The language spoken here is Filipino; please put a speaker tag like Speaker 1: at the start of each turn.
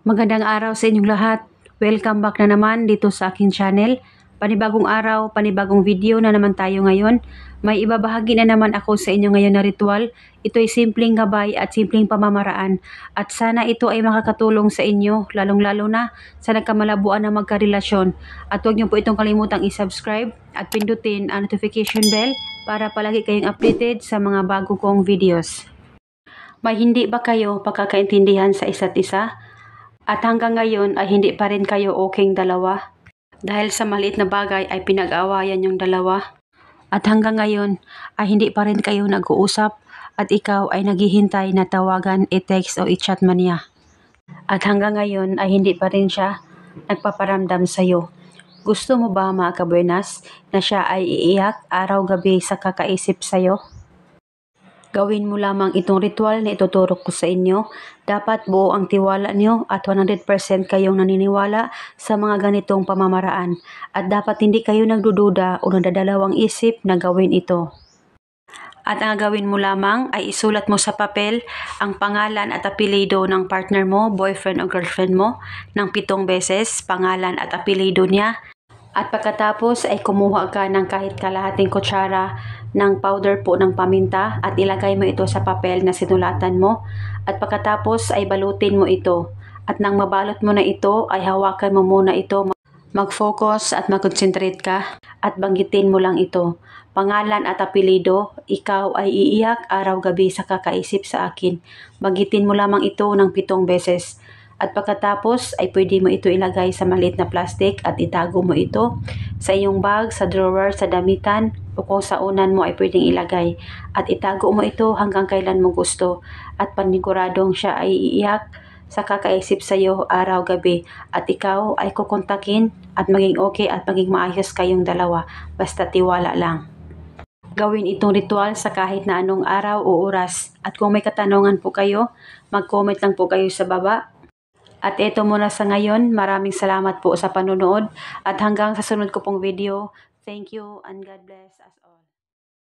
Speaker 1: Magandang araw sa inyong lahat. Welcome back na naman dito sa aking channel. Panibagong araw, panibagong video na naman tayo ngayon. May ibabahagi na naman ako sa inyo ngayon na ritual. Ito ay simpleng gabay at simpleng pamamaraan. At sana ito ay makakatulong sa inyo, lalong-lalo na sa nagkamalabuan na magkarelasyon. At huwag niyo po itong kalimutang i-subscribe at pindutin ang notification bell para palagi kayong updated sa mga bago kong videos. May hindi ba kayo pagkakaintindihan sa isa't isa? At hanggang ngayon ay hindi pa rin kayo okayng dalawa? Dahil sa maliit na bagay ay pinag-aawayan yung dalawa? At hanggang ngayon ay hindi pa rin kayo nag-uusap at ikaw ay naghihintay na tawagan, i-text o i-chat man niya? At hanggang ngayon ay hindi pa rin siya nagpaparamdam sa'yo? Gusto mo ba, mga kabuenas, na siya ay iiyak araw-gabi sa kakaisip sa'yo? Gawin mo lamang itong ritual na ituturo ko sa inyo. Dapat buo ang tiwala niyo at 100% kayong naniniwala sa mga ganitong pamamaraan. At dapat hindi kayo nagdududa o nadadalawang isip na gawin ito. At ang gawin mo lamang ay isulat mo sa papel ang pangalan at apelyido ng partner mo, boyfriend o girlfriend mo, ng 7 beses, pangalan at apelyido niya. At pagkatapos ay kumuha ka ng kahit kalahating kutsara ng powder po ng paminta at ilagay mo ito sa papel na sinulatan mo. At pagkatapos ay balutin mo ito. At nang mabalot mo na ito ay hawakan mo muna ito. Mag-focus at mag-concentrate ka at banggitin mo lang ito. Pangalan at apelyido, ikaw ay iiyak araw-gabi sa kakaisip sa akin. Banggitin mo lamang ito ng 7 beses. At pagkatapos ay pwede mo ito ilagay sa maliit na plastic at itago mo ito sa iyong bag, sa drawer, sa damitan o kung sa unan mo ay pwedeng ilagay. At itago mo ito hanggang kailan mo gusto at paniguradong siya ay iiyak sa kakaisip sa iyo araw-gabi at ikaw ay kukontakin at maging okay at maging maayos kayong dalawa. Basta tiwala lang. Gawin itong ritual sa kahit na anong araw o oras. At kung may katanungan po kayo, mag-comment lang po kayo sa baba. At ito muna sa ngayon, maraming salamat po sa panonood at hanggang sa sunod ko pong video. Thank you and God bless us all.